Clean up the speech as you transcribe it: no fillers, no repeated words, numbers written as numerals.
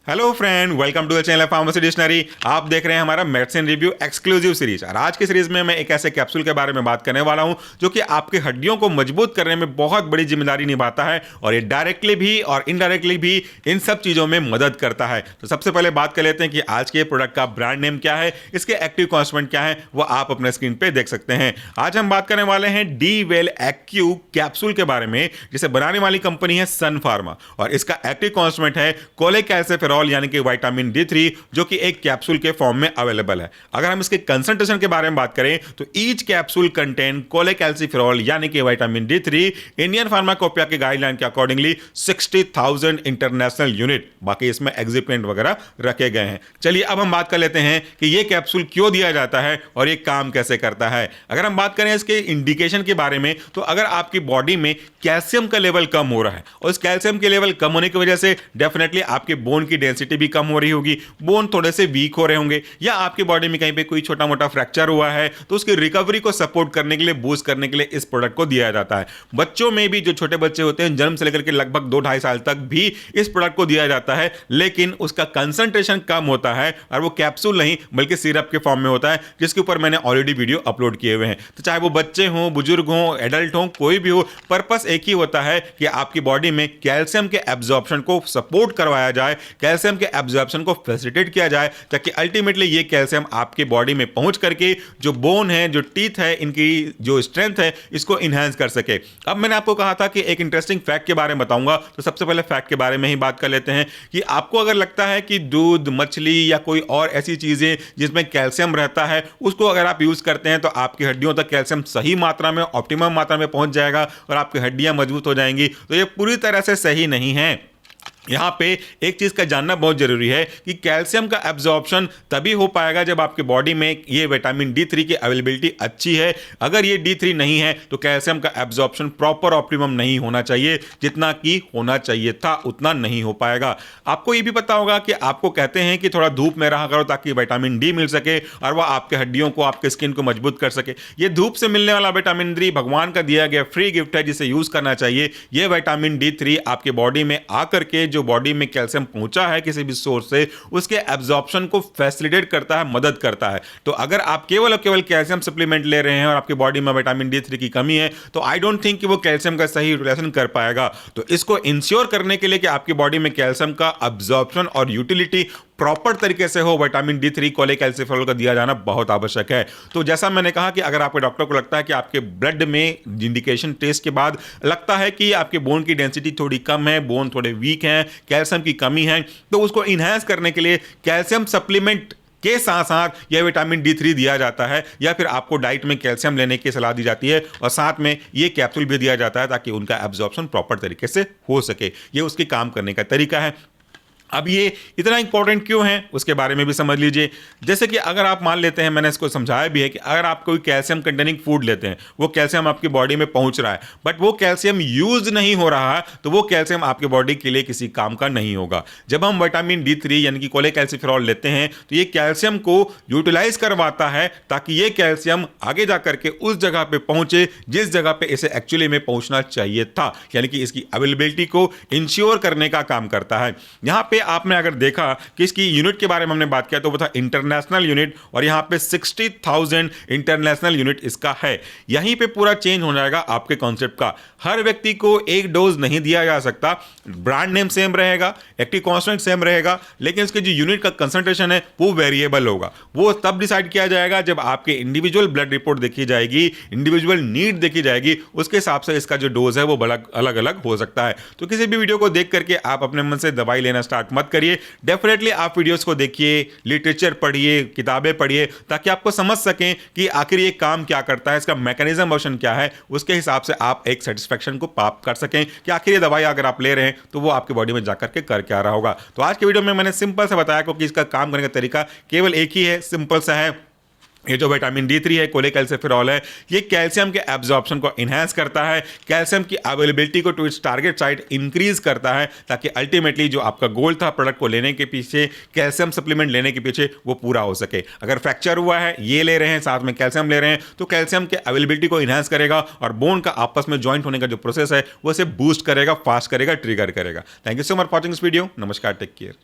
Hello friend, welcome to the channel pharmacy dictionary. आप देख रहे हैं हमारा मेडिसिन रिव्यू एक्सक्लूसिव सीरीज। और आज की सीरीज में मैं एक ऐसे कैप्सूल के बारे में बात करने वाला हूं जो कि आपकी हड्डियों को मजबूत करने में बहुत बड़ी जिम्मेदारी निभाता है और ये डायरेक्टली भी और इनडायरेक्टली भी इन सब चीजों में मदद करता है। तो सबसे पहले बात कर लेते हैं कि आज के प्रोडक्ट का ब्रांड नेम क्या है, इसके एक्टिव कॉन्स्टिट्यूएंट क्या है, वो आप अपने स्क्रीन पे देख सकते हैं। आज हम बात करने वाले हैं डी वेल एक्यू कैप्सूल के बारे में, जिसे बनाने वाली कंपनी है सन फार्मा और इसका एक्टिव कॉन्स्टिट्यूएंट है कोलेकैल्सिफेरॉल यानी कि विटामिन D3, जो कि एक कैप्सूल के फॉर्म में अवेलेबल है। अगर हम इसके कंसंट्रेशन के बारे में बात करें तो ईच कैप्सूल कंटेन कोलेकैल्सिफेरॉल यानी कि विटामिन D3 इंडियन फार्माकोपिया के गाइडलाइन के अकॉर्डिंगली 60,000 इंटरनेशनल यूनिट। बाकी इसमें एग्जिपिएंट वगैरह रखे गए हैं। चलिए अब हम बात कर लेते हैं कि यह कैप्सूल क्यों दिया जाता है और यह काम कैसे करता है। अगर हम बात करें इसके इंडिकेशन के बारे में तो अगर आपकी बॉडी में कैल्शियम का लेवल कम हो रहा है और इस कैल्शियम के लेवल कम होने की वजह से डेफिनेटली आपके बोन की डेंसिटी भी कम हो रही होगी, बोन थोड़े से वीक हो रहे होंगे, या आपकी बॉडी में कहीं पे कोई छोटा मोटा फ्रैक्चर हुआ है तो उसकी रिकवरी को सपोर्ट करने के लिए, बूस्ट करने के लिए इस प्रोडक्ट को दिया जाता है। बच्चों में भी जो छोटे बच्चे होते हैं जन्म से लेकर के लगभग 2-2.5 साल तक भी इस प्रोडक्ट को दिया जाता है, लेकिन उसका कंसंट्रेशन कम होता है और वो कैप्सूल नहीं बल्कि सिरप के फॉर्म में होता है, जिसके ऊपर मैंने ऑलरेडी वीडियो अपलोड किए हुए हैं। तो चाहे वो बच्चे हों, बुजुर्ग हों, एडल्ट हों, कोई भी हो, पर्पस एक ही होता है कि आपकी बॉडी में कैल्शियम के एब्जॉर्प्शन को सपोर्ट करवाया जाए, कैल्शियम के एब्जॉर्प्शन को फैसिलिटेट किया जाए, ताकि अल्टीमेटली ये कैल्शियम आपके बॉडी में पहुंच करके जो बोन है, जो टीथ है, इनकी जो स्ट्रेंथ है, इसको इनहेंस कर सके। अब मैंने आपको कहा था कि एक इंटरेस्टिंग फैक्ट के बारे में बताऊंगा, तो सबसे पहले फैक्ट के बारे में ही बात कर लेते हैं कि आपको अगर लगता है कि दूध, मछली या कोई और ऐसी चीजें जिसमें कैल्शियम रहता है उसको अगर आप यूज करते हैं तो आपकी हड्डियों तक कैल्शियम सही मात्रा में, ऑप्टिमम मात्रा में पहुंच जाएगा और आपकी हड्डियां मजबूत हो जाएंगी, तो ये पूरी तरह से सही नहीं है। यहां पे एक चीज का जानना बहुत जरूरी है कि कैल्शियम का एब्जॉर्प्शन तभी हो पाएगा जब आपके बॉडी में ये विटामिन D3 की अवेलेबिलिटी अच्छी है। अगर ये D3 नहीं है तो कैल्शियम का एब्जॉर्प्शन प्रॉपर ऑप्टिमम नहीं होना चाहिए, जितना कि होना चाहिए था उतना नहीं हो पाएगा। आपको ये भी पता होगा कि आपको कहते हैं कि थोड़ा धूप में रहा करो ताकि विटामिन D मिल सके और वह आपके हड्डियों को, आपके स्किन को मजबूत कर सके। ये धूप से मिलने वाला विटामिन D भगवान का दिया गया फ्री गिफ्ट है, जिसे यूज करना चाहिए। ये विटामिन D3 आपके बॉडी में आकर के जो बॉडी में कैल्शियम पहुंचा है किसी भी सोर्स से, उसके एब्जॉर्प्शन को फैसिलिटेट करता है, मदद करता है। तो अगर आप केवल और केवल कैल्शियम सप्लीमेंट ले रहे हैं और आपकी बॉडी में विटामिन D3 की कमी है तो आई डोंट थिंक कि वो कैल्शियम का सही यूटिलाइजेशन कर पाएगा। तो इसको इंश्योर करने के लिए कि आपकी बॉडी में कैल्शियम का एब्जॉर्प्शन और यूटिलिटी प्रॉपर तरीके से हो, विटामिन D3 कोलेकैल्सिफेरॉल का दिया जाना बहुत आवश्यक है। तो जैसा मैंने कहा कि अगर आपके डॉक्टर को लगता है कि आपके ब्लड में इंडिकेशन टेस्ट के बाद लगता है कि आपके बोन की डेंसिटी थोड़ी कम है, बोन थोड़े वीक हैं, कैल्शियम की कमी है, तो उसको इनहेंस करने के लिए कैल्शियम सप्लीमेंट के साथ साथ यह विटामिन D3 दिया जाता है, या फिर आपको डाइट में कैल्शियम लेने की सलाह दी जाती है और साथ में यह कैप्सूल भी दिया जाता है ताकि उनका एब्जॉर्प्शन प्रॉपर तरीके से हो सके। यह उसके काम करने का तरीका है। अब ये इतना इंपॉर्टेंट क्यों है उसके बारे में भी समझ लीजिए। जैसे कि अगर आप मान लेते हैं, मैंने इसको समझाया भी है कि अगर आप कोई कैल्शियम कंटेनिंग फूड लेते हैं, वो कैल्शियम आपकी बॉडी में पहुंच रहा है बट वो कैल्शियम यूज नहीं हो रहा है, तो वो कैल्शियम आपके बॉडी के लिए किसी काम का नहीं होगा। जब हम विटामिन D3 यानी कि कोलेकैल्सिफेरॉल लेते हैं तो ये कैल्शियम को यूटिलाइज करवाता है ताकि ये कैल्शियम आगे जाकर के उस जगह पे पहुंचे जिस जगह पे इसे एक्चुअली में पहुंचना चाहिए था, यानी कि इसकी अवेलेबिलिटी को इंश्योर करने का काम करता है। यहां पे आपने अगर देखा कि इसकी यूनिट के बारे में हमने बात किया तो वो था इंटरनेशनल यूनिट, और यहां पे 60,000 इंटरनेशनल यूनिट इसका है। यहीं पे पूरा चेंज हो जाएगा आपके कॉन्सेप्ट का। हर व्यक्ति को एक डोज नहीं दिया जा सकता, ब्रांड नेम सेम रहेगा, एक्टिव कांस्टेंट सेम रहेगा, लेकिन इसके जो यूनिट का कंसंट्रेशन है वो वेरिएबल होगा। वो तब डिसाइड किया जाएगा जब आपके इंडिविजुअल ब्लड रिपोर्ट देखी जाएगी, इंडिविजुअल नीड देखी जाएगी, उसके हिसाब से इसका जो डोज है वो बड़ा अलग अलग हो सकता है। तो किसी भी वीडियो को देख करके आप अपने मन से दवाई लेना स्टार्ट मत करिए। डेफिनेटली आप वीडियोस को देखिए, लिटरेचर पढ़िए, किताबें पढ़िए, ताकि आपको समझ सकें कि आखिर ये काम क्या करता है, इसका मैकेनिज्म मोशन क्या है। उसके हिसाब से आप एक सेटिस्फैक्शन को प्राप्त कर सकें कि आखिर ये दवाई अगर आप ले रहे हैं तो वो आपकी बॉडी में जाकर के कर क्या रहा होगा। तो आज के वीडियो में मैंने सिंपल से बताया क्योंकि इसका काम करने का तरीका केवल एक ही है, सिंपल सा है। ये जो विटामिन D3 है, कोलेकैल्सिफेरॉल है, ये कैल्शियम के एब्जॉर्प्शन को इनहेंस करता है, कैल्शियम की अवेलेबिलिटी को to its target site increase करता है, ताकि अल्टीमेटली जो आपका गोल था प्रोडक्ट को लेने के पीछे, कैल्शियम सप्लीमेंट लेने के पीछे, वो पूरा हो सके। अगर फ्रैक्चर हुआ है, ये ले रहे हैं, साथ में कैल्शियम ले रहे हैं, तो कैल्शियम के अवेलेबिलिटी को इनहेंस करेगा और बोन का आपस में ज्वाइंट होने का जो प्रोसेस है वो इसे बूस्ट करेगा, फास्ट करेगा, ट्रिगर करेगा। Thank you so much for watching this video. नमस्कार, टेक केयर।